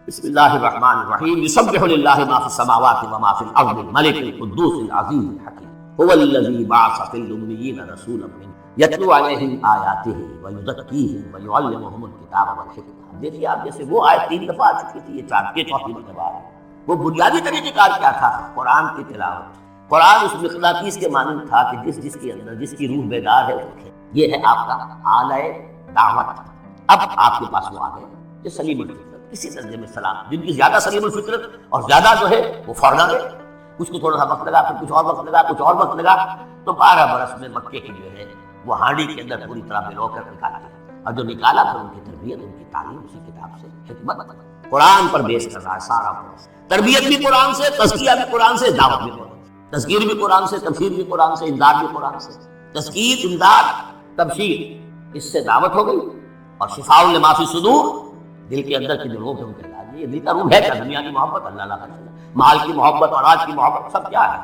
بسم اللہ الرحمن الرحیم یسبح للہ ما فی السماوات وما فی الارض الملک القدوس العزیز الحکیم هو الذی بعث فی الامیین رسولا منهم یتلو علیہم آیاتہ ویزکیہم ویعلمہم الکتاب والحکمہ۔ دیکھیے آپ، جیسے وہ آیت 3 دفعہ آ چکی تھی، یہ چوتھی مرتبہ ہے۔ وہ بنیادی طریقہ کار کیا تھا؟ قرآن کی تلاوت۔ قرآن اس مقناطیس کے مانند تھا کہ جس کے اندر جس کی روح بیدار ہے وہ یہ ہے آپ کا آلہ دعوت۔ اب آپ کے پاس وہ آ گئے جو سلیم الفطرت، کسی درجے میں سلام، جن کی زیادہ سلیم الفطرت اور زیادہ جو ہے وہ فوراً آ گئے۔ کچھ کو تھوڑا سا وقت لگا، پھر کچھ اور وقت لگا، کچھ اور وقت لگا، تو 12 برس میں مکے کی جو ہے وہ ہانڈی کے اندر پوری طرح بلو کر نکالا گیا۔ اور جو نکالا پھر ان کی تربیت، ان کی تعلیم اسی کتاب سے، حکمت قرآن پر بیس کر رہا ہے سارا قرآن۔ تربیت بھی قرآن سے، تزکیہ بھی قرآن سے، دعوت بھی قرآن سے، تذکیر بھی قرآن سے، تبشیر بھی قرآن سے، امداد بھی قرآن سے۔ تذکیر، امداد، تبشیر، اس سے دعوت ہو گئی، اور شفاء لما فی الصدور، دل کے اندر کی جو روح ہے ان کے علاج۔ یہ دل کا روح ہے کیا؟ دنیا کی محبت، اللہ کا مال کی محبت، اولاد کی محبت، سب کیا ہے؟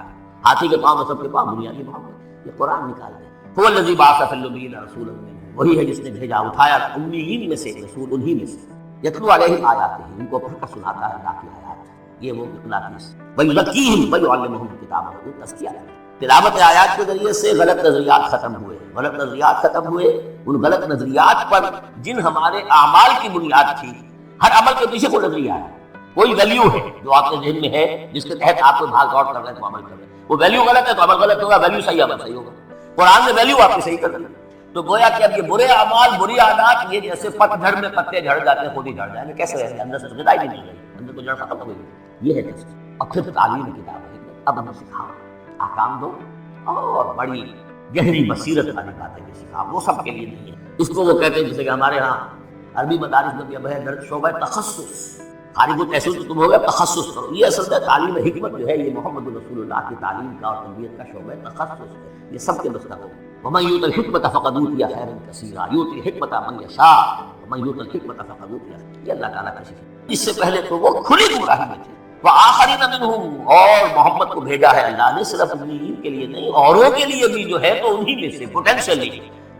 ہاتھی کے پاؤں میں سب کے پاؤں دنیا کی محبت۔ یہ قرآن نکال دے۔ هو الذی بعث فی الامیین رسولا منهم، وہی ہے جس نے بھیجا، اٹھایا امیین میں سے ایک رسول، انہی میں سے، یتلو علیہم آیاتہ، ان کو پڑھ کر سناتا ہے اللہ کی آیات۔ یہ وہ مقناطیس، ویزکیہم ویعلمہم الکتاب والحکمہ، تزکیہ۔ تلاوت آیات کے ذریعے سے غلط نظریات ختم ہوئے، غلط نظریات ختم ہوئے۔ ان غلط نظریات پر جن ہمارے اعمال کی بنیاد تھی، ہر عمل کے پیچھے کوئی نظریہ ہے، کوئی ویلیو ہے جو آپ کے ذہن میں ہے، جس کے تحت آپ کو بھاگ دوڑ کر رہے ہیں تو عمل کر رہے ہیں۔ وہ ویلیو غلط ہے تو عمل غلط ہوگا، ویلیو صحیح عمل صحیح ہوگا۔ قرآن نے ویلیو آپ کی صحیح کر دی، تو گویا کہ اب یہ برے اعمال، بری عادات، یہ جیسے پت جھڑ میں پتے جھڑ جاتے ہیں، خود ہی جھڑ جائیں گے۔ کیسے رہیں گے؟ اندر سے غذا ہی نہیں مل رہی، اندر کو جڑ ختم ہو گئی۔ یہ ہے ٹیسٹ۔ اور پھر تعلیم کتاب ہے، اب ہمیں سکھاؤ، احکام دو، اور بڑی گہری بصیرت والی بات ہے یہ سکھاؤ۔ وہ سب کے لیے نہیں ہے۔ اس کو وہ کہتے ہیں جیسے کہ ہمارے ہاں عربی مدارس میں بھی اب ہے شعبہ تخصص، خارج التحصیل تو تم ہو گیا، تخصص کرو۔ یہ اصل میں تعلیم حکمت جو ہے، یہ محمد رسول اللہ کی تعلیم کا اور تربیت کا شعبہ تخصص ہے۔ یہ سب کے مسئلہ ہوگا۔ ومن یؤت الحکمۃ فقد اوتی خیرا کثیرا یؤتی الحکمۃ من یشاء ومن یؤت الحکمۃ فقد اوتی، یہ اللہ تعالیٰ کا شکر۔ اس سے پہلے تو وہ کھلی گمراہی میں تھے۔ وآخرین منہم، اور محمد کو بھیجا ہے اللہ نے صرف اپنی کے لیے نہیں، اوروں کے لیے بھی جو ہے تو انہی میں سے پوٹینشلی،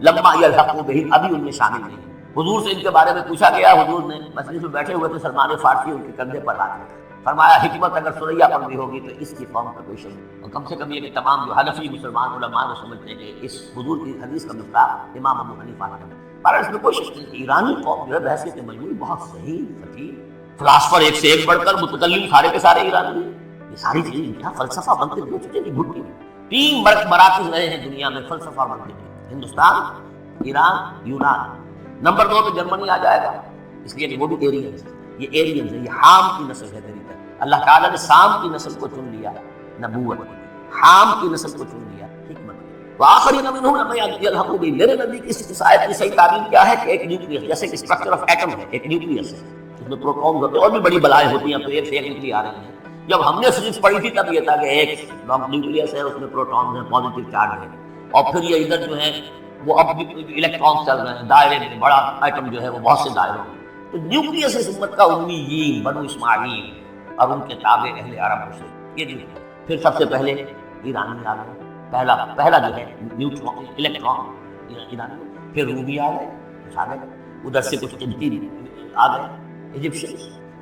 لما یلحقوا بہم، ابھی ان میں شامل نہیں۔ حضور سے ان کے بارے میں پوچھا گیا، حضور نے مجلس میں بیٹھے ہوئے تھے، سلمان فارسی ان کے کندھے پر ہاتھ رکھا، فرمایا حکمت اگر سریا پر بھی ہوگی تو اس کی قوم کا کوئی شک نہیں۔ اور کم سے کم یہ کہ تمام جو حنفی مسلمان علماء وہ سمجھتے ہیں کہ اس حضور کی حدیث کا مصداق امام ابو حنیفہ نے، پر اس میں کوئی شک نہیں کہ ایرانی قوم جو ہے بحثیت مجموعی بہت صحیح، فقیر، فلاسفر ایک سے ایک بڑھ کر، متکلم سارے کے سارے ایرانی ہیں۔ یہ ساری چیزیں کیا فلسفہ بنتے ہو چکے ہیں گھٹی میں۔ 3 مراکز رہے ہیں دنیا میں فلسفہ بنتے ہیں، ہندوستان، ایران، یونان۔ نمبر 2 پہ جرمنی آ جائے گا، اس لیے کہ وہ بھی ایرینز ہیں۔ یہ ایرینز ہیں، یہ حام کی نسل ہے میری طرف۔ اللہ تعالیٰ نے سام کی نسل کو چن لیا نبوت، حام کی نسل کو چن لیا حکمت۔ وآخرین منہم لما یلحقوا بہم، میرے نبی کی اس آیت کی صحیح تعبیر کیا ہے کہ ایک نیوکلیس، جیسے کہ اسٹرکچر آف ایٹم ہے، ایک نیوکلیس ہے، اس میں پروٹونز ہوتے ہیں، اور بھی بڑی بلائیں ہوتی ہیں، تو ایک سے ایک نکلی آ رہی ہیں۔ جب ہم نے فزکس پڑھی تھی تب یہ تھا کہ ایک نیوکلیس ہے، اس میں پروٹونز ہیں، پازیٹیو چارج ہے، اور پھر یہ ادھر جو ہے وہ اب الیکٹرانز چل رہے ہیں، دائرے میں بڑا ایٹم جو ہے وہ بہت سے دائروں میں۔ تو نیوکلیس اس امت کا امیین، بنو اسماعیل اور ان کے تابع اہل عرب سے، یہ نیوکلیس۔ پھر سب سے پہلے ایرانی آ گئے، پہلا جو ہے نیوٹرون، الیکٹران ایرانی، پھر رومی آ گئے، ادھر سے کچھ قبطی آ گئے، ایجپشن،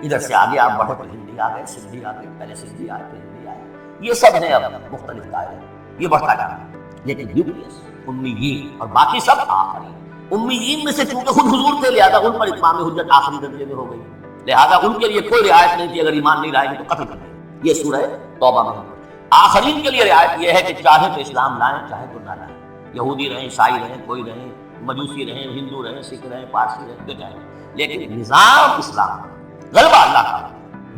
ادھر سے آگے آپ بڑھے تو ہندی آ گئے، سندھی آ گئے، پہلے سندھی آئے پھر ہندی آئے، یہ سب ہیں اب مختلف دائرے، یہ بڑھتا جا رہا ہے۔ لیکن نیوکلیس امیین اور باقی سب آخرین۔ امیین میں سے چونکہ خود حضور تھے، لہذا ان پر اتمام حجت آخری درجے میں ہو گئی، لہذا ان کے لیے کوئی رعایت نہیں تھی، اگر ایمان نہیں لائیں گے تو قتل کر دیں گے۔ یہ سورہ توبہ میں ہے۔ آخرین کے لیے رعایت یہ ہے کہ چاہے تو اسلام لائیں، چاہے تو نہ لائیں، یہودی رہیں، عیسائی رہیں، کوئی رہیں، مجوسی رہیں، ہندو رہیں، سکھ رہیں، پارسی رہیں، جو چاہیں، لیکن نظام اسلام، غلبہ اللہ کا،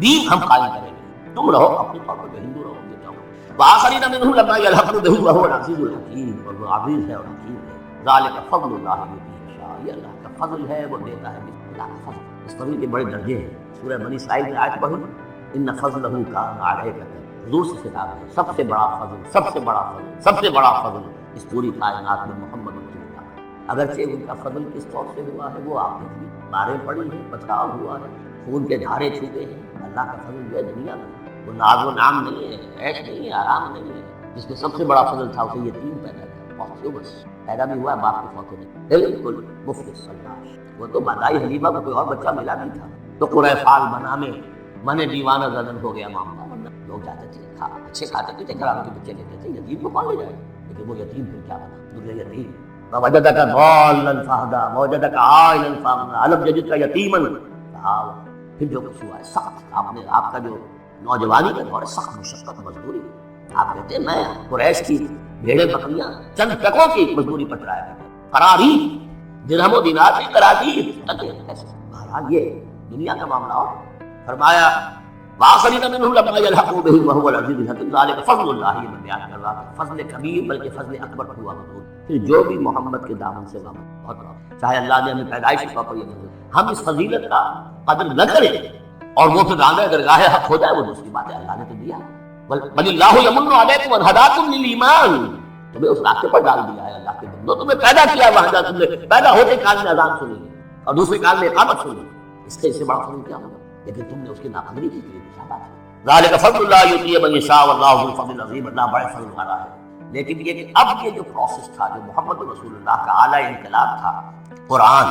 دین ہم قائم کریں گے، تم رہو اپنے طور پر، ہندو رہو، یہ جاؤ۔ وآخرین منہم لما یلحقوا بہم وہو العزیز الحکیم، اور وہ عزیز ہے اور حکیم ہے۔ ذالک فضل اللہ یؤتیہ من یشاء، یہ اللہ کا فضل ہے، وہ دیتا ہے اللہ کا فضل۔ اس فضل کے بڑے درجے ہیں۔ سورہ بنی اسرائیل میں آیت پڑھی، ان فضلہ کان علیک، حضور سے خطاب ہے، سب سے بڑا فضل، سب سے بڑا فضل، سب سے بڑا فضل اس پوری کائنات میں محمد رسول اللہ۔ اگرچہ ان کا فضل کس طور سے ہوا ہے وہ آپ نے بارے پڑھی ہے، بچاؤ ہوا ہے، خون کے دھارے چھوٹے ہیں۔ اللہ کا فضل جو ہے دنیا میں وہ ناز و نام نہیں ہے، عیش نہیں ہے، آرام نہیں ہے۔ جس میں سب سے بڑا فضل تھا اسے یتیم پیدا کیا، بہت بس پیدا بھی ہوا ہے، باپ کے فوت ہونے بالکل مفلس اللہ، وہ تو مادائی حلیمہ کو کوئی اور بچہ ملا نہیں تھا، تو قرہ فال بنا میں من دیوانہ زدن ہو گیا معاملہ. لوگ جاتے تھے اچھے کھاتے پیتے گھرانوں کے بچے لیتے تھے، یتیم کو کون لے جائے؟ لیکن وہ یتیم پھر کیا بنا؟ دوسرے یتیم وجدک ضالا فہدی ووجدک عائلا فاغنی الم یجدک یتیما فآوی. پھر جو کچھ ہوا ہے سخت، آپ کا جو نوجوانی کا دور ہے سخت مشقت مزدوری. آپ کہتے ہیں میں قریش کی بھیڑیں بکریاں چند ٹکوں کی مزدوری پر چلایا کرتا ہوں، قراری درہم و دینار کی کراتی. بہرحال یہ دنیا کا معاملہ ہو. فرمایا وآخرین منہم لما یلحقوا بہم وہو العزیز الحکیم ذلک فضل اللہ. یہ میں بیان کر رہا تھا فضل کبیر بلکہ فضل اکبر ہوا حضور. پھر جو بھی محمد کے دامن سے وابستہ بہت بڑا، چاہے اللہ نے ہمیں پیدائش کے طور پر یہ نظر ہم اس فضیلت کا قدر نہ کریں اور وہ پھر راندہ درگاہ حق ہو جائے، وہ دوسری بات ہے. اللہ نے تو دیا، بل اللہ یمن علیکم ان ہداکم للایمان. تمہیں اس راستے پر ڈال دیا ہے اللہ کے بندو، تمہیں پیدا کیا وہاں تم نے پیدا ہوتے کان میں اذان سنی اور دوسرے کان میں اقامت سنی. اس سے بڑا فضل کیا ہوگا؟ لیکن تم نے اس کی ناقدری کی تھی. ذالک فضل اللہ یؤتی من یشاء واللہ ذو الفضل العظیم. اللہ بڑے فضل والا ہے. لیکن یہ کہ اب یہ جو پروسیس تھا، جو محمد رسول اللہ کا اعلیٰ انقلاب تھا قرآن،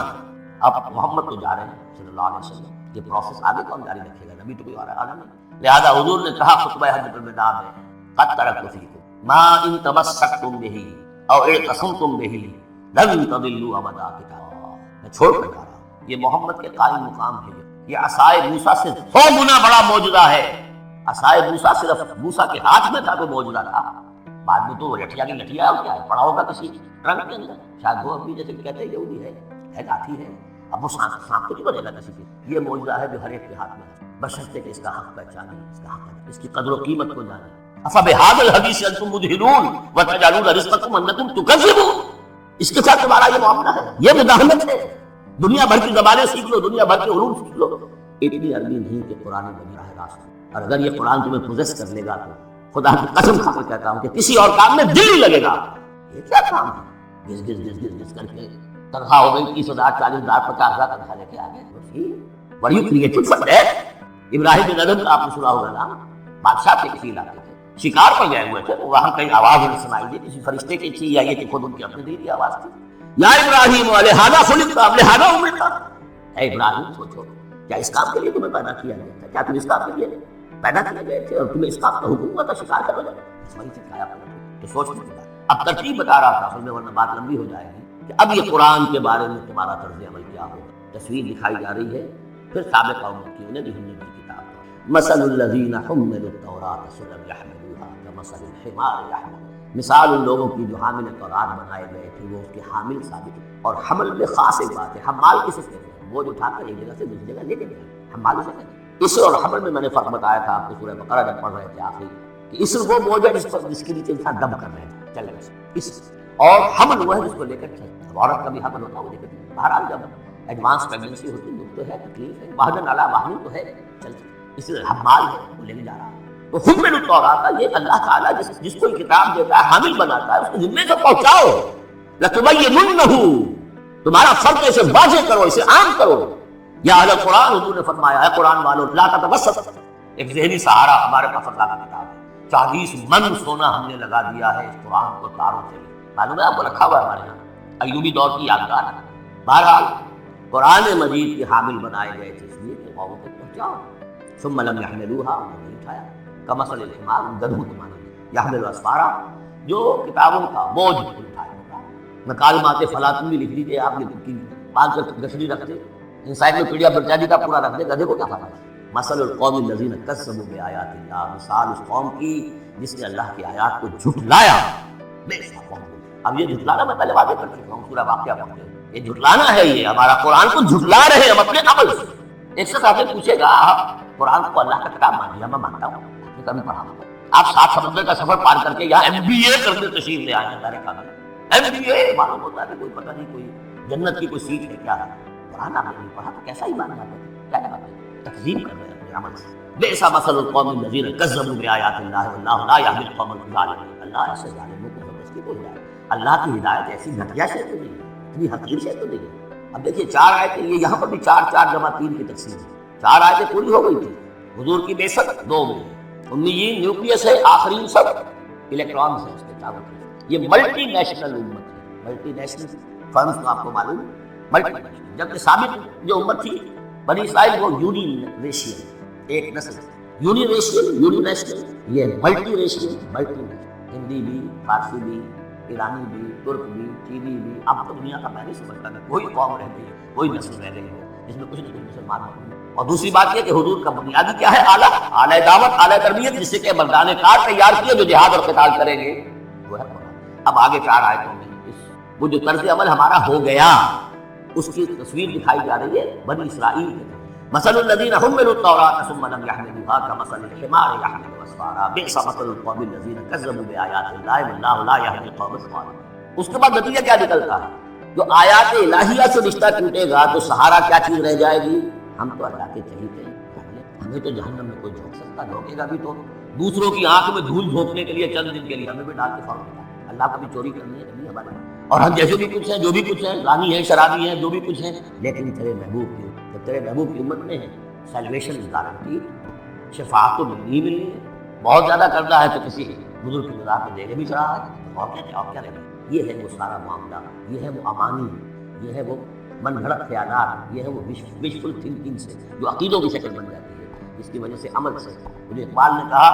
اب محمد تو جا رہے ہیں صلی اللہ علیہ وسلم، یہ پروسیس آگے کون جاری رکھے گا؟ نبی تو کوئی اور عالم نہیں. لہذا حضور نے کہا خطبہ حجۃ الوداع میں قد ترکت فیکم ما ان تمسکتم بہ او اعتصمتم بہ لن تضلوا ابدا. کتاب میں چھوڑ کر جا رہا ہوں. یہ محمد کے قائم مقام ہے. یہ عصائے موسیٰ سے 100 گنا بڑا معجزہ ہے. عصائے موسیٰ صرف موسیٰ کے ہاتھ میں تھا تو معجزہ تھا. بعد میں تو لٹھیا کی لٹھیا کیا ہے پڑا ہوگا کسی ٹرنک کے اندر، شاید وہ ابھی جیسے کہتے ہیں یہودی ہے لاٹھی ہے. اب وہ سانپ تو نہیں بنے گا کسی کے. یہ معجزہ ہے جو ہر ایک کے ہاتھ میں ہے، بشرطے کہ اس کا حق پہچانے، اس کا حق، اس کی قدر و قیمت کو جانے. افبہذا الحدیث انتم مدہنون وتجعلون رزقکم انکم تکذبون. اس کے ساتھ تمہارا یہ معاملہ ہے، یہ مداہنت ہے. دنیا بھر کی زبانیں سیکھ لو، دنیا بھر کے علوم سیکھ لو، اتنی عربی نہیں کہ قرآن میں راہ راست. اور اگر یہ قرآن تمہیں پوزیس کر لے گا تو خدا کی قسم کھا کر کہتا ہوں کہ کسی اور کام میں دل نہیں لگے گا. یہ کیا کام ہے؟ گز کر کے تنخواہ ہو گئی 30,000 40,000 50,000 تنخواہ لے کے آ گئے. Were you created for that? ابراہیم بن ادم کا آپ نے سنا ہوگا نام. بادشاہ کے کسی علاقے تھے، شکار پر گئے ہوئے تھے، وہاں کہیں آواز انہیں سنائی دی، کسی فرشتے کی تھی یا یہ کہ خود ان کی اپنی دلی آواز تھی. یا ابراہیم لہذا خلقت لہذا امرت. اے ابراہیم سوچو، کیا اس کام کے لیے تمہیں پیدا کیا گیا تھا؟ کیا تم اس کام کے لیے پیدا کیے گئے تھے اور تمہیں اس کام کا حکم ہوا تھا شکار کرو؟ وہی سے کھایا تو سوچ نہیں پڑا. اب ترتیب بتا رہا تھا اصل میں، ورنہ بات لمبی ہو جائے گی کہ اب یہ قرآن کے بارے میں تمہارا طرز عمل کیا ہوگا. تصویر دکھائی جا رہی ہے. پھر سابقہ امت کی انہیں بھی ہم نے دی کتاب. مثل الذین حملوا التوراۃ ثم یحملوها کمثل الحمار یحمل. مثال ان لوگوں کی جو حامل تورات بنائے گئے تھے وہ اس کے حامل ثابت. اور حمل میں خاص ایک بات ہے، حمال کسے کہتے ہیں؟ وہ جو اٹھا کر ایک جگہ سے دوسری جگہ لے کے گیا، حمال اسے کہتے ہیں. اس اور حمل میں نے فرق بتایا تھا آپ کو سورہ بقرہ جب پڑھ رہے تھے آخری، کہ اس وہ بوجھ ہے جس کے نیچے انسان دم کر رہے ہیں چل رہے اس، اور حمل وہ ہے جس کو لے کر چل. عورت کا بھی حمل ہوتا ہے وہ لے کر. بہرحال جب ایڈوانس پریگننسی ہوتی ہے دکھ تو ہے، تکلیف ہے، وحدن علی وحدن تو ہے، چل اس حمال ہے وہ لے کے جا رہا ہے. تو حمل التوراۃ یہ اللہ تعالیٰ جس کو کتاب دیتا ہے حامل بناتا ہے، اس کو ذمے سے پہنچاؤ. لتبیننہ، تمہارا فرق اسے واضح کرو، اسے عام کرو. یا اہل قرآن، حضور نے فرمایا ہے قرآن والوں لا تتوسط. ایک ذہنی سہارا ہمارے پاس اللہ کا کتاب ہے. 40 من سونا ہم نے لگا دیا ہے اس قرآن کو تاروں سے. معلوم ہے آپ کو رکھا ہوا ہے ہمارے یہاں، ایوبی دور کی یادگار. بہرحال قرآن مجید کے حامل بنائے گئے تھے اس لیے کہ قوموں کو پہنچاؤ. ثم لم يحملوها، انہوں نے اٹھایا. کمثل الحمار، گدھوں کے معنی یحمل اسفارا، جو کتابوں کا بوجھ اٹھائے. مکالمات فلاطن بھی لکھ لیجیے آپ، یہ پانچ گٹھڑی رکھتے، انسائکلوپیڈیا برٹانیکا پورا رکھ دے، گدھے کو کیا پتا. مثل القوم الذین کذبوا بآیات اللہ، مثال اس قوم کی جس نے اللہ کی آیات کو جھٹلایا. اب یہ جھٹلانا میں پہلے واضح کر چکا ہوں، پورا واقعہ پڑھتے ہیں. یہ جھٹلانا ہے، یہ ہمارا قرآن کو جھٹلا رہے ہم اپنے عمل سے. ایک سے آپ سے پوچھے گا قرآن کو اللہ کا کتاب مان لیا؟ میں مانتا ہوں، کبھی پڑھا ہوں. آپ 7 سمندر کا سفر پار کر کے یہاں MBA کرنے تشریف لے آئے ہیں سارے کام. MBA معلوم ہوتا ہے کہ کوئی پتہ نہیں کوئی جنت کی کوئی سیٹ ہے کیا ہے. قرآن آپ نے نہیں پڑھا تو کیسا ایمان لاتے ہیں؟ کیا بات ہے، تکذیب کر رہے ہیں اپنے عمل سے. بئس مثل القوم الذین کذبوا بآیات اللہ واللہ لا یہدی القوم الظالمین. اللہ ایسے ظالموں کو زبردستی کو ہدایت. اللہ کی ہدایت ایسی گھٹیا شے تو نہیں ہے، اتنی حقیر شے تو نہیں ہے. اب دیکھیے 4 آیتیں، یہ یہاں پر بھی 4 4 جمع 3 کی تقسیم ہے. 4 آیتیں پوری ہو گئی تھی. حضور کی بعثت 2 میں، امیین نیوکلیس ہے، آخرین سب الیکٹرانز ہیں اس کے چاروں طرف. یہ ملٹی نیشنل امت ہے. ملٹی نیشنل فرمز تو آپ کو معلوم، ملٹی نیشنل. جبکہ ثابت جو امت تھی بنی اسرائیل وہ یونیریشین ایک نسل، یونیریشین یونینیشنل، یہ ملٹی ریشین ملٹی نیشنل، ہندی بھی، فارسی بھی، ایرانی بھی، ترک بھی، چینی بھی، اب تو دنیا کا میں نہیں سمجھتا کہ کوئی قوم رہ گئی ہے، کوئی نسل رہ گئی ہے جس میں کچھ نہ کچھ مسلمان ہوں۔ اور دوسری بات یہ کہ حضور کا بنیادی کیا ہے؟ اعلیٰ دعوت، اعلیٰ تربیت، جس سے کہ مردان کار تیار کیے جو جہاد اور قتال کریں گے، وہ ہے قرآن۔ اب آگے 4 آیتوں میں وہ جو طرز عمل ہمارا ہو گیا اس کی تصویر دکھائی جا رہی ہے بنی اسرائیل کے۔ مثل الذین حملوا التوراۃ ثم لم يحملوها كمثل الحمار يحمل اسفارا بئس مثل القوم الذین كذبوا بآیات اللہ واللہ لا يهدی القوم الظالمین۔ اس کے بعد نتیجہ کیا نکلتا ہے؟ جو آیات الہیہ سے رشتہ ٹوٹے گا تو سہارا کیا چیز رہ جائے گی؟ ہم تو اللہ کے چہیتے ہیں، ہمیں تو جہنم میں کوئی جھونک سکتا، جھونکے گا بھی تو دوسروں کی آنکھ میں دھول جھونکنے کے لیے چند دن کے لیے ہمیں بھی ڈال کے فوراً دیتا۔ اللہ کو بھی چوری کرنی ہے کبھی ہماری، اور ہم جیسے بھی کچھ ہیں، جو بھی کچھ ہیں، رانی ہیں، شرابی ہیں، جو بھی کچھ ہیں، لیکن تیرے محبوب کی، جب تیرے محبوب کی امت میں ہے سیلویشن از گارنٹی، شفاعت تو ملنی ہی ملنی ہے۔ بہت زیادہ کرتا ہے تو کسی بزرگ کی مزاح میں دینے بھی چڑھا ہے، اور کیا رہے گا؟ یہ ہے وہ سارا معاملہ، یہ ہے وہ امانی، یہ ہے وہ من گھڑت خیالات، یہ ہے وہ وشفل تھنکنگ سے جو عقیدوں کی شکل بن جاتی ہے، جس کی وجہ سے عمل سے۔ مجھے اقبال نے کہا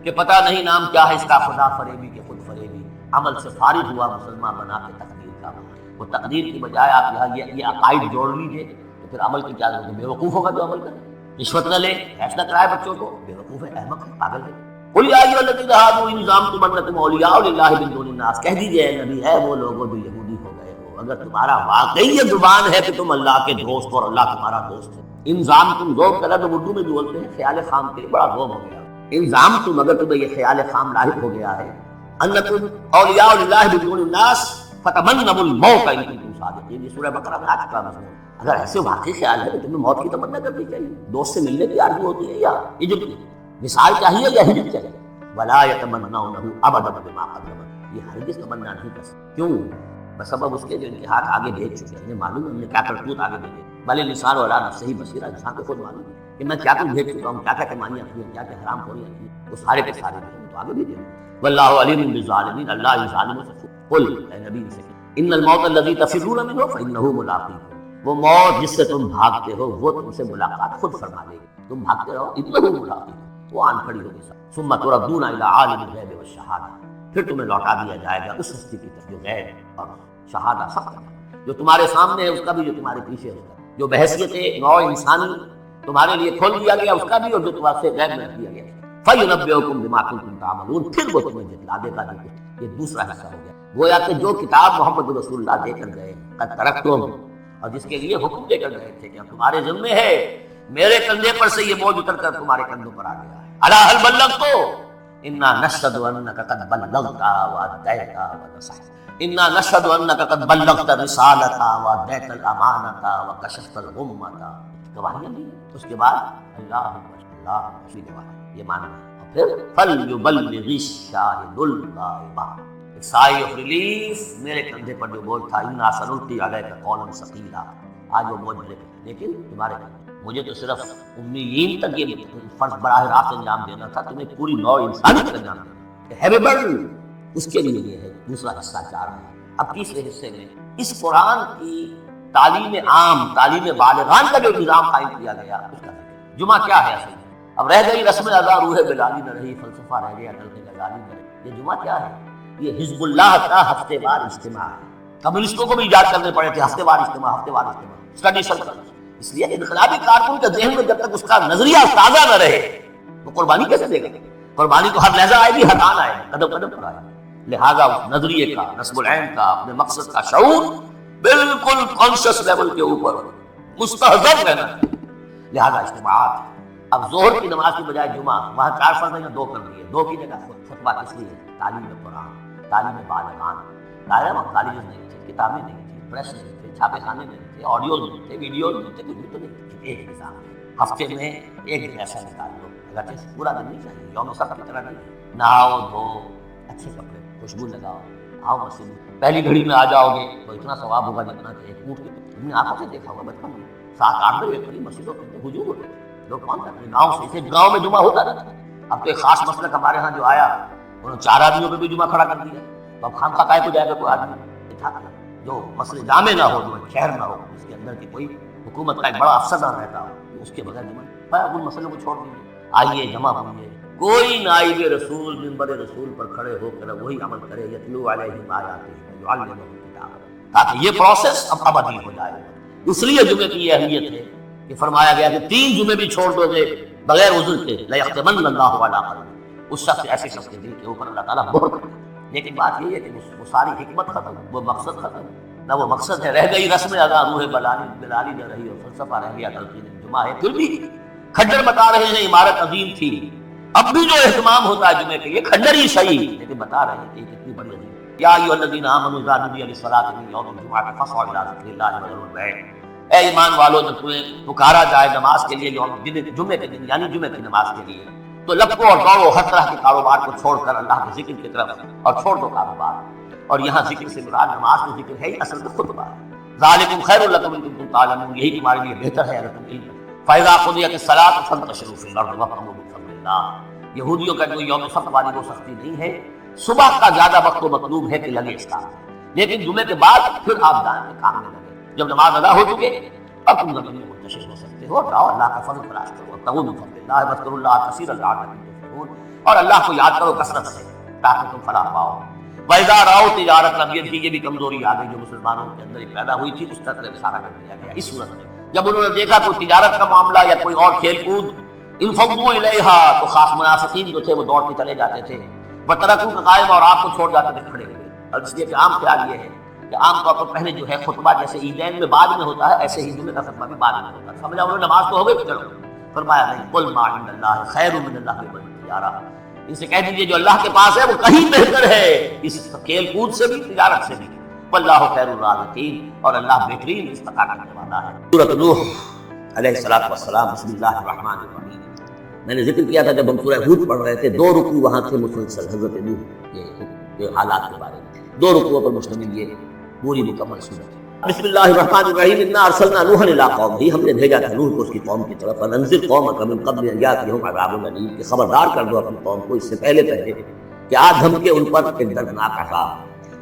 کہ پتہ نہیں نام کیا ہے اس کا، خدا فریبی کے خود فریبی، عمل سے فارغ ہوا مسلمان بنا کے تقدیر کا۔ وہ تقدیر کی بجائے آپ یہاں یہ عقائد جوڑ لیجیے تو پھر عمل کی کیا ضرورت ہے؟ بے وقوف ہوگا جو عمل کرے، رشوت نہ لے، فیصلہ کرائے بچوں کو، بے وقوف ہے، احمق ہے، پاگل ہے۔ قل یا ایھا الذین ھادوا ان زعمتم انکم اولیاء للہ من دون الناس، کہہ دیجیے اے نبی، ہے وہ لوگوں جو یہودی ہو گئے ہو، اگر تمہارا واقعی یہ زبان ہے کہ تم اللہ کے دوست اور اللہ تمہارا دوست ہے، انظام تم ذوق کا لفظ اردو میں بھی بولتے ہیں، خیال خام کے بڑا ذوق ہو گیا، انظام تم اگر تمہیں یہ خیال خام لاحق ہو گیا ہے، انکم اولیاء للہ من دون الناس فتمنوا الموت ان کنتم صادقین، یہ سورہ بقرہ میں آ چکا مسئلہ۔ اگر ایسے واقعی خیال ہے تو تمہیں موت کی تمنا کرنی چاہیے، دوست سے ملنے کی آرزو ہوتی ہے یا ہجرت کی مثال چاہیے یا ہجرت چاہیے، ولا یتمنونہ ابدا بما قدمت، یہ ہرگز تمنا نہیں کر سکتے۔ کیوں؟ بسبب اس کے جو ان کے ہاتھ آگے بھیج چکے ہیں، انہیں معلوم ہے ہم نے کیا کرتوت آگے بھیجے، بل الانسان علی نفسہ بصیرہ، انسان کو خود معلوم ہے کہ میں کیا کچھ بھیج چکا ہوں، کیا کیا کمانیاں کی ہیں، کیا کیا حرام خوریاں کی ہیں، وہ سارے کے سارے بھیجے تو آگے بھیجے۔ واللہ علیم بالظالمین، اللہ ان ظالموں سے قل اے نبی سے ان الموت الذی تفرون منہ فانہ ملاقیکم، وہ موت جس سے تم بھاگتے ہو وہ تم سے ملاقات خود فرما دے گی، تم بھاگتے رہو، انہ ملاقیکم، وہ آن کھڑی ہوگی سب، ثم تردون الی عالم الغیب والشہادہ، پھر تمہیں لوٹا دیا جائے گا اس ہستی کی طرف جو غیب اور شہادہ سب کا، جو تمہارے سامنے ہے اس کا بھی، جو تمہارے پیچھے ہے اس کا، جو بحیثیت نوع انسانی تمہارے لیے کھول دیا گیا اس کا بھی، اور جو تمہارے سے غیب میں رکھ دیا گیا، فَيُنَبِّئُكُم بِمَا كُنتُمْ تَعْمَلُونَ، پھر وہ تمہیں جتلا دے گا۔ یہ دوسرا حصہ ہو گیا، گویا کہ جو کتاب محمد رسول اللہ دے کر گئے قد ترکتم، اور جس کے لیے حکم دے کر گئے تھے کہ تمہارے ذمے ہے، میرے کندھے پر سے یہ بوجھ اتر کر تمہارے کندھوں پر آ گیا ہے، الا هل بلغت انا نشهد انك قد بلغت واديت ونصحت، انا نشهد انك قد بلغت رسالة واديت الامانة وكشفت الغمة، گواہیاں دی۔ اس کے بعد اللہ یہ معنی ہے، اور پھر فَلْيُبَلِّغِ الشَّاهِدُ الْغَائِبَ، سائے آف ریلیف، میرے کندھے پر جو بوجھ تھا، اِنَّا سَنُلْقِي عَلَيْكَ قَوْلًا ثَقِيلًا، آج وہ بوجھ ملے، لیکن تمہارے مجھے تو صرف امیین تک یہ فرض براہ راست انجام دینا تھا، تمہیں پوری نوع انسانی تک انجام دینا ہے برڈن، اس کے لیے یہ ہے دوسرا حصہ 4 ہے۔ اب تیسرے حصے میں اس قرآن کی تعلیم عام، تعلیم بالغان کا جو نظام قائم کیا گیا اس کا ذکر۔ جمعہ کیا ہے اصل میں؟ اب رہ گئی رسم ادا، روح بلالی نہ رہی، فلسفہ رہ گیا، دل غزالی نہ رہی۔ یہ جمعہ کیا ہے؟ یہ حزب اللہ کا ہفتے وار اجتماع ہے۔ کمیونسٹوں کو بھی ایجاد کرنے پڑے تھے ہفتے وار اجتماع، ہفتے وار اجتماع، اسٹڈی سرکل۔ اس لیے انقلابی کارکن کے ذہن میں جب تک اس کا نظریہ تازہ نہ رہے وہ قربانی کیسے دے گا؟ قربانی تو ہر لحظہ آئے گی، ہر آن آئے گی، قدم قدم پر آئے گی۔ لہٰذا اس نظریے کا، نصب العین کا، اپنے مقصد کا شعور بالکل کانشیس لیول کے اوپر مستحضر رہنا ہے۔ لہٰذا اجتماعات، اب ظہر کی نماز کی بجائے جمعہ، وہاں 4 فرض ہیں 2 کر دیے، 2 کی جگہ خطبہ کس لیے؟ تعلیم قرآن، تعلیم بالغان۔ دائرہ کالجز نہیں تھے، کتابیں نہیں تھیں، پریس نہیں تھے، چھاپے خانے نہیں تھے، آڈیوز نہیں تھے، ویڈیوز نہیں تھے، کچھ بھی تو نہیں تھے۔ ایک نظام ہفتے میں ایک دن ایسا نکال لو، اگرچہ پورا دن نہیں چاہیے، یوم سب کی طرح نہیں، نہاؤ دھو، اچھے کپڑے، خوشبو لگاؤ، آؤ مسجد میں، پہلی گھڑی میں آ جاؤ گے تو اتنا ثواب ہوگا جتنا کہ ایک اونٹ کے، ہم نے آنکھوں سے دیکھا ہوگا بچپن میں 7-8 بجے کبھی مسجدوں کے ہجوم ہوتے تھے، لوگ کون کرتے گاؤں سے، اسے گاؤں میں جمعہ ہوتا تھا۔ اب تو ایک خاص مسلک ہمارے ہاں جو آیا، انہوں نے 4 آدمیوں پہ بھی جمعہ کھڑا کر دیا، تو اب خام خواہ کو جائے گا کوئی آدمی جو مسئلے جامع نہ ہو، جو شہر نہ ہو، اس کے اندر کی کوئی حکومت کا ایک بڑا افسر رہتا ہو اس کے بغیر جمع ان مسئلوں کو چھوڑ دیجیے، آئیے جمع ہوئیے، کوئی نائب رسول منبر رسول پر کھڑے ہو کر وہی عمل کرے، یتلو علیہم آیاتہ ویعلمہم الکتاب، تاکہ یہ پروسیس اب ابدی ہو جائے۔ اس لیے جمعے کی یہ اہمیت ہے کہ فرمایا گیا کہ 3 جمعے بھی چھوڑ دو گے بغیر عذر کے لیختمن اللہ علی قلبہ، اس شخص ایسے شخص کے دل کے اوپر اللہ تعالیٰ مہر کر دے۔ لیکن بات یہ ہے کہ وہ ساری حکمت ختم، وہ مقصد ختم، نہ وہ مقصد ہے، رہ گئی رسم ادا، روح بلالی نہ رہی اور فلسفہ رہ گیا تلقین جمعہ ہے۔ پھر بھی کھنڈر بتا رہے ہیں عمارت عظیم تھی، اب بھی جو اہتمام ہوتا ہے جمعے کے لیے کھنڈر ہی صحیح، لیکن بتا رہے ہیں کہ یہ کتنی بڑی عظیم۔ یا ایھا الذین آمنوا اذا نودی للصلاۃ من یوم الجمعۃ فاسعوا الی ذکر اللہ وذروا البیع، اے ایمان والو جب تمہیں پکارا جائے نماز کے لیے جمعے کے دن یعنی جمعے کی نماز کے لیے، تو لپکو اور دوڑو ہر طرح کے کاروبار کو چھوڑ کر اللہ کے ذکر کی طرف، اور چھوڑ دو کاروبار۔ اور یہاں ذکر سے مراد نماز تو ذکر ہے ہی، اصل میں خطبہ ہے۔ ذالکم خیر لکم ان کنتم تعلمون، یہی تمہارے لیے بہتر ہے اگر تم علم۔ فاذا قضیت الصلاۃ فانتشروا فی الارض وابتغوا من فضل اللہ، یہودیوں کا جو یوم سبت والی وہ سختی نہیں ہے، صبح کا زیادہ وقت تو مطلوب ہے کہ لگے اس کام میں، لیکن جمعے کے بعد پھر آپ دائیں کے کام میں لگے، جب نماز ادا ہو چکے اب تم زمین میں منتشر ہو سکتے ہو، جاؤ اللہ کا فضل تلاش کرو، وابتغوا من فضل اللہ واذکروا اللہ کثیرا لعلکم تفلحون، اور اللہ کو یاد کرو کثرت سے تاکہ تم فلاح پاؤ۔ وَإِذَا رَأَوْا تِجَارَةً، اب یہ بھی کمزوری آ گئی جو مسلمانوں کے اندر پیدا ہوئی تھی، اس طرح اشارہ کر دیا گیا اس صورت میں۔ جب انہوں نے دیکھا کوئی تجارت کا معاملہ یا کوئی اور کھیل کود، انفضوا الیہا، تو خاص منافقین جو تھے وہ دوڑ کے چلے جاتے تھے، وترکوک قائما، اور آپ کو چھوڑ جاتے تھے کھڑے ہوئے۔ اور اس لیے کہ عام خیال یہ ہے کہ عام طور پر پہلے جو ہے خطبہ جیسے عیدین میں بعد میں ہوتا ہے، ایسے ہی جمعے کا خطبہ بھی بعد میں ہوتا ہے۔ سمجھا انہوں نے نماز تو ہو گئی، چلو، فرمایا نہیں، قل ما عند اللہ خیر من اللہ والتجارہ، ان سے کہہ دیجیے جو اللہ کے پاس ہے وہ کہیں بہتر ہے اس کھیل کود سے بھی، تجارت سے بھی، واللہ خیر الرازقین، اور اللہ بہترین رزق کرنے والا ہے۔ سورۃ نوح علیہ الصلوۃ والسلام، بسم اللہ الرحمن الرحیم۔ میں نے ذکر کیا تھا جب ہم سورہ ہود پڑھ رہے تھے، 2 رکوع وہاں تھے مسلسل حضرت نوح کے حالات کے بارے میں، 2 رکوعوں پر مشتمل یہ پوری مکمل سورت۔ بسم اللہ الرحمن الرحیم، انا ارسلنا نوحا الی قومہ، ہم نے بھیجا تھا نوح کو اس کی قوم کی طرف، فانذر قومک من قبل ان یاتیہم عذاب الیم، کہ خبردار کر دو اپنی قوم کو اس سے پہلے کہ آ دھمکے ان پر ایک دردناک عذاب۔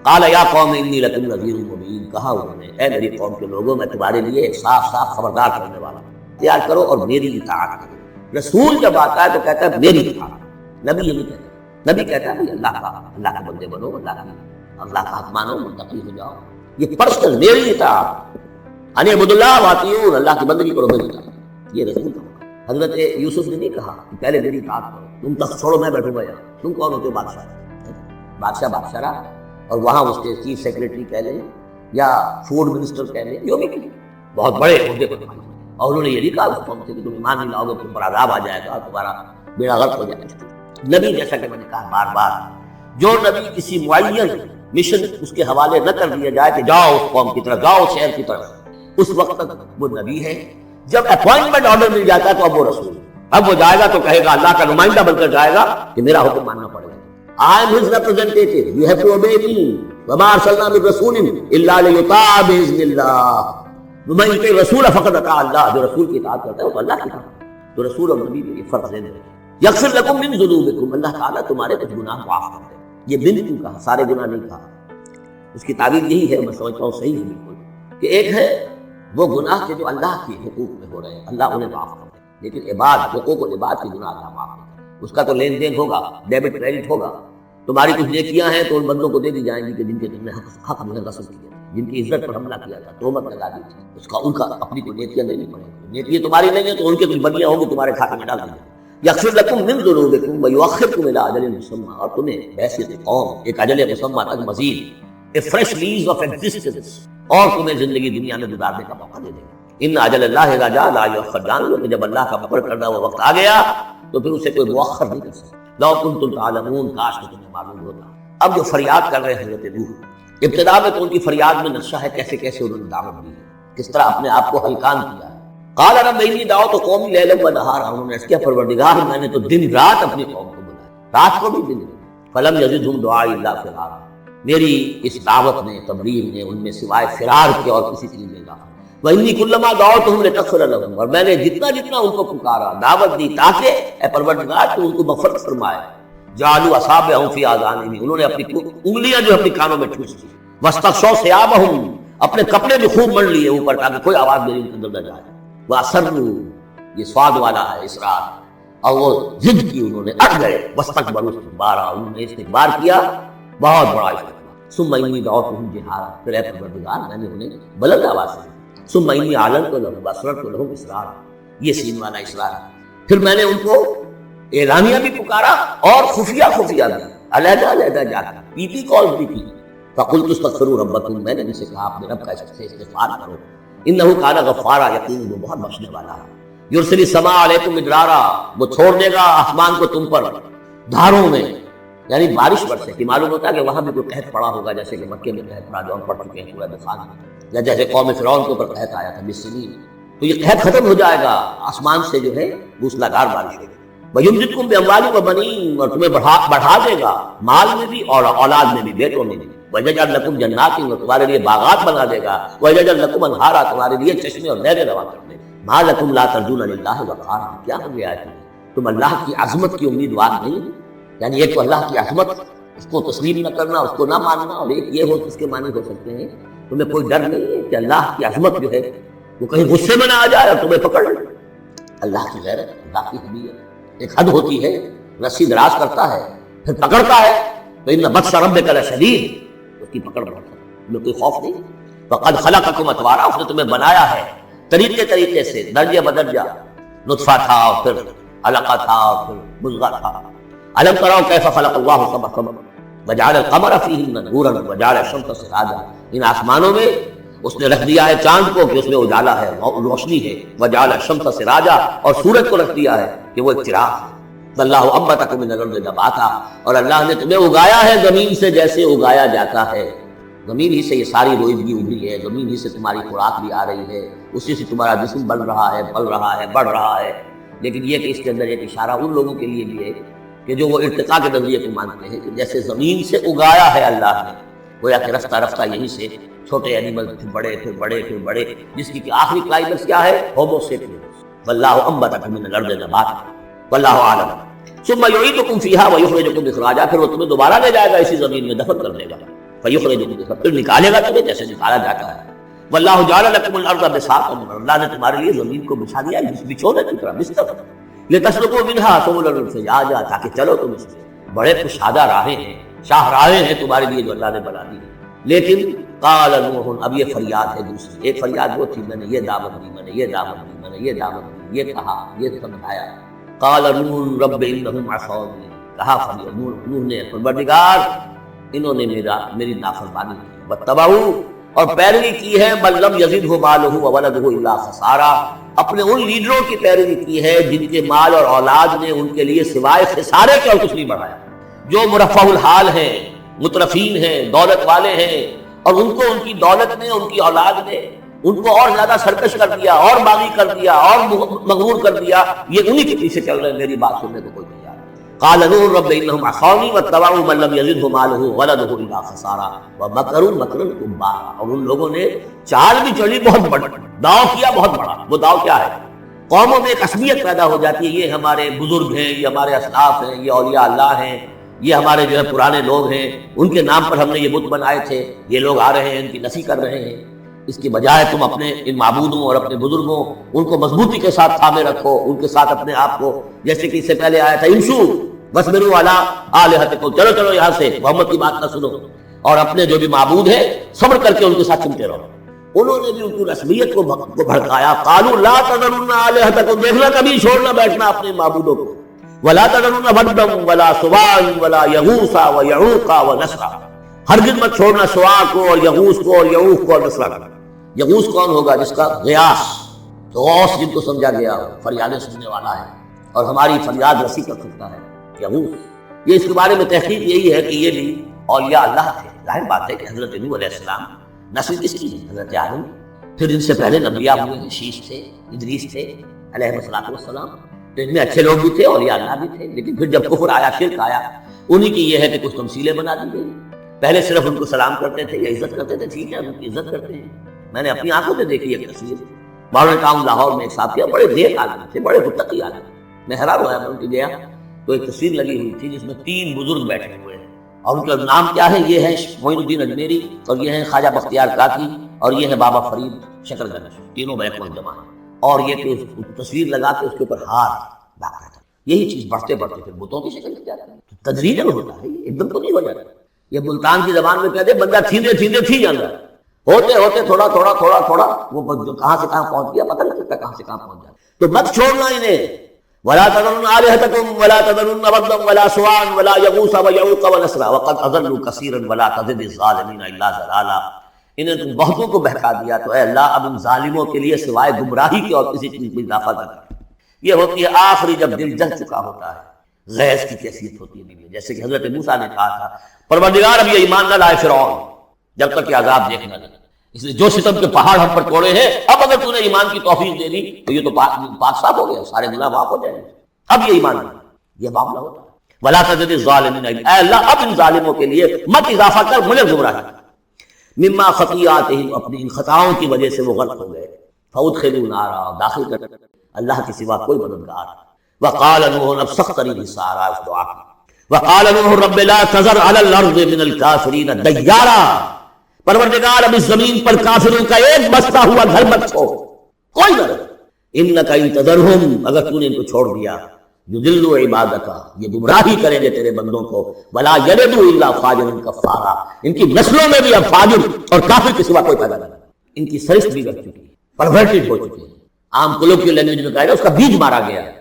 قال یا قوم انی لکم نذیر مبین، کہا انہوں نے اے میری قوم کے لوگوں میں تمہارے لیے ایک صاف صاف خبردار کرنے والا ہوں، تیار کرو اور میری اطاعت کرو۔ رسول جب آتا ہے تو کہتا ہے میری اطاعت، نبی یہ نہیں کہتا، نبی کہتا ہے اللہ کے بندے بنو، اللہ کا حق مانو، متقی ہو جاؤ، یہ پرسنل میری اطاعت، ان اعبدوا اللہ واطیعون، اللہ کی بندگی کرو میری اطاعت، یہ رسول کا۔ حضرت یوسف نے نہیں کہا کہ پہلے میری اطاعت کرو، تم تخت چھوڑو میں بیٹھوں گا یہاں، تم کون ہوتے ہو؟ بادشاہ رہا، اور وہاں اس کے چیف سیکرٹری کہہ لیں یا فوڈ منسٹر کہہ لیں، جو بھی بہت بڑے عہدے پر، اور انہوں نے یہ نہیں کہا اس قوم سے کہ تم ایمان نہیں لاؤ گے تم پر عذاب آ جائے گا، تمہارا بیڑا غرق ہو جائے گا۔ نبی جیسا کہ میں نے کہا بار بار، جو نبی کسی معین مشن اس کے حوالے نہ کر دیا جائے کہ جاؤ اس قوم کی طرف، جاؤ شہر کی طرف، اس وقت تک وہ نبی ہے۔ جب اپوائنٹمنٹ آرڈر مل جاتا ہے تو اب وہ رسول، اب وہ جائے گا تو کہے گا، اللہ کا نمائندہ بن کر جائے گا کہ میرا حکم ماننا پڑے گا۔ I am his representative, you have to obey me. وَمَا أَرْسَلْنَا مِن رَّسُولٍ إِلَّا لِيُطَاعَ بِإِذْنِ اللَّهِ، وَمَن يُطِعِ الرَّسُولَ فَقَدْ أَطَاعَ اللَّهَ، جو رسول کی اطاعت کرتا ہے وہ اللہ کی اطاعت کرتا ہے۔ تو رسول اور نبی میں یہ فرق ہے۔ یغفر لکم من ذنوبکم، اللہ تعالیٰ تمہارے کچھ گناہ معاف کرتے ہیں۔ یہ من کیوں کہا، سارے گناہ نہیں کہا، اس کی تعبیر یہی ہے، میں سمجھتا ہوں صحیح ہے بالکل، کہ ایک ہے وہ گناہ کے جو اللہ کے حقوق میں ہو رہے ہیں، اللہ انہیں معاف کرتے ہیں، لیکن عباد حقوق و عباد کے گناہ اللہ معاف کرتے ہیں، اس کا تو لین دین ہوگا، ڈیبٹ کریڈٹ ہوگا۔ تمہاری کچھ نیکیاں ہیں تو ان بندوں کو دے دی جائیں گی کہ جن کے تم نے حق جو ہے غصب کیا، جن کی عزت پر حملہ کیا تھا، تہمت لگا دی تھی، ان کا اپنی کوئی نیکیاں دینی پڑیں گی، نیکیاں تمہاری نہیں ہیں تو ان کے کچھ بدیاں ہوں گی تمہارے کھاتے میں ڈال دی جائیں۔ یغفر لکم من ذنوبکم ویؤخرکم الی اجل مسمى، اور تمہیں بحیثیت قوم ایک اجل مسمى تک مزید a fresh lease of existence، اور تمہیں زندگی دنیا میں گزارنے کا موقع دے دے گا۔ ان اجل اللہ اذا جاء لا یؤخر، جان لو کہ جب اللہ کا مقرر کردہ وہ وقت آ گیا تو پھر اسے کوئی مؤخر نہیں کر سکتا۔ لو کنتم تعلمون، کاش کہ تمہیں معلوم ہوتا۔ اب جو فریاد کر رہے ہیں حضرت نوح، ابتدا میں تو ان کی فریاد میں نقشہ ہے کیسے کیسے انہوں نے دعوت دی ہے، کس طرح اپنے آپ کو ہلکان کیا ہے۔ قال رب انی دعوت قومی لیلا ونہارا، انہوں نے اس کیا پروردگار میں نے تو دن رات اپنی قوم کو بلایا، رات کو بھی دن میں، فلم یزدہم دعائی الا فرارا، میری اس دعوت نے، تبلیغ نے ان میں سوائے فرار کے اور کسی چیز میں اضافہ۔ وانی کلما دعوتہم لتغفر لہم، اور میں نے جتنا ان کو پکارا، دعوت دی تاکہ اے پروردگار تو ان کو مغفرت فرمائے، جعلوا اصابعہم فی آذانہم، انہوں نے اپنی انگلیاں جو اپنی کانوں میں ٹھوس دی، واستغشوا ثیابہم، اپنے کپڑے بھی خوب مڑ لیے اوپر تاکہ کوئی آواز میری اندر نہ جائے. وَأَسَرُّوا، یہ سواد والا ہے اسرار، اور وہ ضد کی انہوں نے، اٹ گئے. وَاسْتَكْبَرُوا اسْتِكْبَارًا، انہوں نے استکبار کیا بہت بڑا استکبار. ثُمَّ إِنِّي دَعَوْتُهُمْ جِهَارًا، پھر اے پروردگار میں نے انہیں بلند آواز سے. ثُمَّ إِنِّي أَعْلَنْتُ لَهُمْ وَأَسْرَرْتُ لَهُمْ إِسْرَارًا، یہ سین والا اسرار. پھر میں نے ان کو اعلانیہ بھی پکارا اور خفیہ خفیہ بھی، علیحدہ علیحدہ جا کر پی پی کال بھی کی. فَقُلْتُ اسْتَغْفِرُوا رَبَّكُمْ، میں نے ان سے کہا اپنے رب کا استغفار کرو. إِنَّهُ كَانَ غَفَّارًا، یقین وہ بہت بخشنے والا ہے. يُرْسِلِ السَّمَاءَ عَلَيْكُمْ مِدْرَارًا، وہ چھوڑ دے گا آسمان کو تم پر دھاروں میں، یعنی بارش برسے. کہ معلوم ہوتا ہے کہ وہاں بھی کوئی قحط پڑا ہوگا، جیسے کہ مکے میں قحط پڑا جو ہم پڑھ چکے ہیں سورہ دخان میں، یا جیسے قوم فرعون کے اوپر قحط آیا تھا بالسنین. تو یہ قحط ختم ہو جائے گا، آسمان سے جو ہے موسلادھار بارش ہوگی. وَيُمْدِدْكُمْ بِأَمْوَالٍ وَبَنِينَ، اور تمہیں بڑھا دے گا مال میں بھی اور اولاد میں بھی، بیٹوں میں بھی. وَيَجْعَلْ لَكُمْ جَنَّاتٍ، اور تمہارے لیے باغات بنا دے گا. وَيَجْعَلْ لَكُمْ أَنْهَارًا، تمہارے لیے چشمے اور نہریں روا کر دے گا. مَا لَكُمْ لَا تَرْجُونَ لِلَّهِ وَقَارًا، کیا ہو گیا ہے تم اللہ کی عظمت کی امیدوار نہیں؟ یعنی ایک تو اللہ کی عظمت، اس کو تسلیم نہ کرنا، اس کو نہ ماننا، اور ایک یہ ہو اس کے معنی ہو سکتے ہیں تمہیں کوئی ڈر نہیں ہے کہ اللہ کی عظمت جو ہے وہ کہیں غصے میں نہ آ جائے اور تمہیں پکڑ لے. اللہ کی غیرت، اللہ کی حمیت، ایک حد ہوتی ہے. رسی دراز کرتا ہے پھر پکڑتا ہے، تو ان بطش ربک لشدید، اس کی پکڑ بہت ہے، تمہیں کوئی خوف نہیں. وقد خلقکم اطوارا، اس نے تمہیں بنایا ہے طریقے طریقے سے، درجہ بدرجہ. نطفہ تھا اور پھر علقہ تھا اور پھر مضغہ تھا. الم تروا کیف خلق اللہ سبع سماوات وجعل القمر فیہن نورا وجعل الشمس سراجا، ان آسمانوں میں اس نے رکھ دیا ہے چاند کو کہ اس میں اجالا ہے، روشنی ہے. وجعل الشمس سراجا، اور سورج کو رکھ دیا ہے کہ وہ ایک چراغ ہے. واللہ انبتکم من الارض نباتا، اور اللہ نے تمہیں اگایا ہے زمین سے جیسے اگایا جاتا ہے. زمین ہی سے یہ ساری روزگی ابھی ہے، زمین ہی سے تمہاری خوراک بھی آ رہی ہے، اسی سے تمہارا جسم بن رہا ہے، پل رہا ہے، بڑھ رہا ہے. لیکن یہ کہ اس کے اندر ایک اشارہ ان لوگوں کے لیے بھی ہے کہ جو وہ ارتقاء کے نظریے کو مانتے ہیں کہ جیسے زمین سے اگایا ہے اللہ نے، گویا کہ رفتہ رفتہ یہیں سے چھوٹے اینیمل پھر بڑے پھر بڑے پھر بڑے، جس کی کہ آخری کلائمیکس کیا ہے؟ Homo sapiens. واللہ انبتکم من الارض نباتا واللہ اعلم. ثم یعیدکم فیہا ویخرجکم اخراجا، پھر وہ تمہیں دوبارہ لے جائے گا اسی زمین میں، دفن کر دے گا. فیخرجکم اخراجا، پھر نکالے گا تمہیں جیسے نکالا جاتا ہے. واللہ جعل لکم الارض بساطا، اللہ نے تمہارے لیے زمین کو بچھا دیا بچھونے کی طرح، بستر. لتسلکوا منہا سبلا فجاجا، تاکہ چلو تم اس میں، بڑے کشادہ راہیں ہیں، شاہراہیں ہیں تمہارے لیے جو اللہ نے بنا دی. لیکن قال نوح، اب یہ فریاد ہے دوسری. ایک فریاد وہ تھی میں نے یہ دعوت دی، میں نے یہ دعوت دی، میں نے یہ دعوت دی، یہ کہا، یہ سمجھایا. قال نوح رب انہم عصونی، کہا نوح نے پروردگار انہوں نے میری نافرمانی کی. واتبعوا، اور پیروی کی ہے، من لم یزدہ مالہ وولدہ الا خسارا، اپنے ان لیڈروں کی پیروی کی ہے جن کے مال اور اولاد نے ان کے لیے سوائے خسارے کے اور کچھ نہیں بڑھایا. جو مرفہ الحال ہیں، مترفین ہیں، دولت والے ہیں، اور ان کو ان کی دولت نے، ان کی اولاد نے ان کو اور زیادہ سرکش کر دیا، اور باغی کر دیا، اور مغرور کر دیا، یہ انہی کے پیچھے چل رہے ہیں، میری بات سننے کو کوئی تیار. قال نوح رب انہم عصونی واتبعوا من لم یزدہ مالہ وولدہ الا خسارا ومکروا مکرا کبارا، اور ان لوگوں نے چال بھی چلی بہت بڑا، داؤ کیا بہت بڑا. وہ داؤ کیا ہے؟ قوموں میں ایک عصبیت پیدا ہو جاتی ہے، یہ ہمارے بزرگ ہیں، یہ ہمارے اسلاف ہیں، یہ اولیاء اللہ ہیں، یہ ہمارے جو ہے پرانے لوگ ہیں، ان کے نام پر ہم نے یہ بت بنائے تھے، یہ لوگ آ رہے ہیں ان کی نفی کر رہے ہیں. اس کی بجائے تم اپنے ان معبودوں اور اپنے بزرگوں ان کو مضبوطی کے ساتھ تھامے رکھو، ان کے ساتھ اپنے آپ کو، جیسے کہ اس سے پہلے آیا تھا امشو واصبروا علی آلہتکم، چلو چلو یہاں سے محمد کی بات نہ سنو، اور اپنے جو بھی معبود ہیں صبر کر کے ان کے ساتھ چلتے رہو. انہوں نے بھی ان کی رسمیت کو بھڑکایا. قالوا لا تذرن آلہتکم، دیکھنا کبھی چھوڑنا بیٹھنا اپنے معبودوں کو. ولا تذرن ودا ولا سواع ولا یغوث ویعوق ونسرا، ہرگز مت چھوڑنا سواع کو اور یغوث کو اور یعوق کو اور نسرا کو. یغوث کون ہوگا؟ جس کا غیاث، غوث جن کو سمجھا گیا فریادیں سننے والا ہے اور ہماری فریاد رسی کر سکتا ہے. یغوث، یہ اس کے بارے میں تحقیق یہی ہے کہ یہ بھی اولیاء اللہ تھے. ظاہر بات ہے کہ حضرت نوح علیہ السلام نسل کس کی ہے؟ حضرت آدم. پھر ان سے پہلے نبیاء ہوئے ہیں، شیش تھے، ادریس تھے علیہ السلام. تو ان میں اچھے لوگ بھی تھے، اولیاء اللہ بھی تھے. لیکن پھر جب کفر آیا، شرک آیا، انہی کی یہ ہے کہ کچھ تمثیلیں بنا دی گئی. پہلے صرف ان کو سلام کرتے تھے یا عزت کرتے تھے، ٹھیک ہے ان کی عزت کرتے ہیں. میں نے اپنی آنکھوں سے دیکھی ایک تصویر، باہر ٹاؤن لاہور میں ایک صاحب کیا، بڑے نیک آدمی تھے، بڑے متقی آدمی. میں حیران ہوا، میں ان کی گیا تو ایک تصویر لگی ہوئی تھی جس میں 3 بزرگ بیٹھے ہوئے ہیں، اور ان کا نام کیا ہے؟ یہ ہے معین الدین اجمیری، اور یہ ہیں خواجہ بختیار کاکی، اور یہ ہے بابا فرید شکر گنج، تینوں بیک وقت جمع ہیں، اور یہ کہ تصویر لگا کے اس کے اوپر ہار ڈالا تھا. یہی چیز بڑھتے بڑھتے پھر بتوں کی شکل میں جاتا ہے. تدریجاً ہوتا ہے، ایک دم تو نہیں ہو جاتا. یہ ملتان کی زبان میں کہتے بندہ تھیندے تھیندے تھی جاتا ہے، ہوتے ہوتے تھوڑا تھوڑا تھوڑا تھوڑا وہ کہاں سے کہاں پہنچ گیا پتہ نہیں چلتا کہاں سے کہاں پہنچ جاتا. تو مت چھوڑنا انہیں. ولا تذرن آلهتكم ولا تذرن ودا ولا سواعا ولا يغوث ويعوق ونسرا وقد اضلوا كثيرا ولا تزد الظالمين الا ضلالا. انہیں تم بہتوں کو بہکا دیا تو اے اللہ اب ان ظالموں کے لیے سوائے گمراہی کے اور کسی چیز میں اضافہ نہ کر. یہ ہوتی ہے آخری جب دل جل چکا ہوتا ہے، غیظ کی کیفیت ہوتی ہے دل میں. جیسے کہ حضرت موسیٰ نے کہا تھا پروردگار اب یہ ایمان نہ لائے فرعون جب تک کہ عذاب دیکھنا نہیں. اس لیے جو ستم کے پہاڑ ہم پر توڑے ہیں، اب اگر تو نے ایمان کی توفیق دے دی تو یہ تو پاک صاف ہو گیا، سارے گناہ معاف ہو جائیں گے. اب یہ ایمان نہیں، یہ معاملہ ہوتا ہے. ولا تزد الظالمین، اے اللہ اب ان ظالموں کے لیے مت اضافہ کر مجھے گمراہی. مما خطیئاتہم، اپنی ان خطاؤں کی وجہ سے وہ غلط ہو گئے. فادخلوا نارا، داخل کر اللہ کے سوا کوئی مددگار. وقال نوح، اب سخت ترین حصہ آ رہا ہے اس دعا کا. وقال نوح رب لا تذر علی الارض من الکافرین دیارا، پروردگار اب اس زمین پر کافروں کا ایک بستا ہوا گھر مت چھوڑ، کوئی نہ رہے. انک ان تذرہم، اگر تو نے ان کو چھوڑ دیا، یضلوا عبادک، یہ گمراہی کریں گے تیرے بندوں کو. ولا یلدوا الا فاجرا کفارا، ان کی نسلوں میں بھی اب فاجر اور کافر کے سوا کوئی پیدا نہیں. ان کی سرشت بھی کر چکی ہے، پرورٹڈ ہو چکی ہے. عام کولوکیل لینگویج میں کہا جائے اس کا بیج مارا گیا ہے.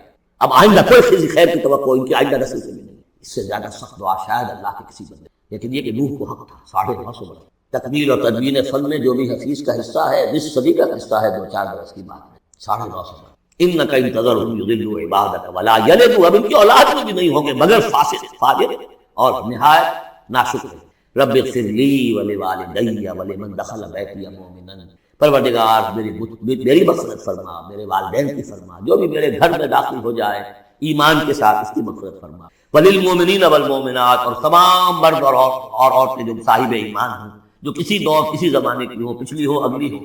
اب آئندہ کوئی خزی خیر کی توقع ان کی آئندہ نسل سے بھی نہیں. اس سے زیادہ سخت دعا شاید اللہ کے کسی بندے. لیکن یہ کہ نوح کو حق تھا 950 برس. تکمیل اور تدوین فن میں جو بھی حفیظ کا حصہ ہے، نصف صدی کا حصہ ہے، 2-4 برس کی بات ہے. 950 برس. انک ان تذرہم یضلوا عبادک ولا یلدوا، اب ان کی اولاد میں بھی نہیں ہوں گے مگر فاسق، فاجر اور نہایت ناشکر. رب اغفر لی ولوالدی ولمن دخل بیتی مؤمنا، پروردگار میری مغفرت فرما، میرے والدین کی فرما، جو بھی میرے گھر میں داخل ہو جائے ایمان کے ساتھ اس کی مغفرت فرما. وللمؤمنین والمؤمنات، اور تمام مرد اور عورتیں جو صاحب ایمان ہوں، جو کسی دور کسی زمانے کی ہو، پچھلی ہو اگلی ہو.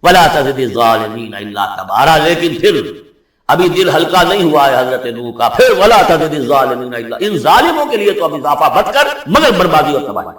ولا تزد الظالمین الا تبارا، لیکن پھر ابھی دل ہلکا نہیں ہوا ہے حضرت نوح کا. پھر ولا تزد الظالمین الا، ان ظالموں کے لیے تو اب اضافہ بٹ کر مگر بربادی اور تباہی.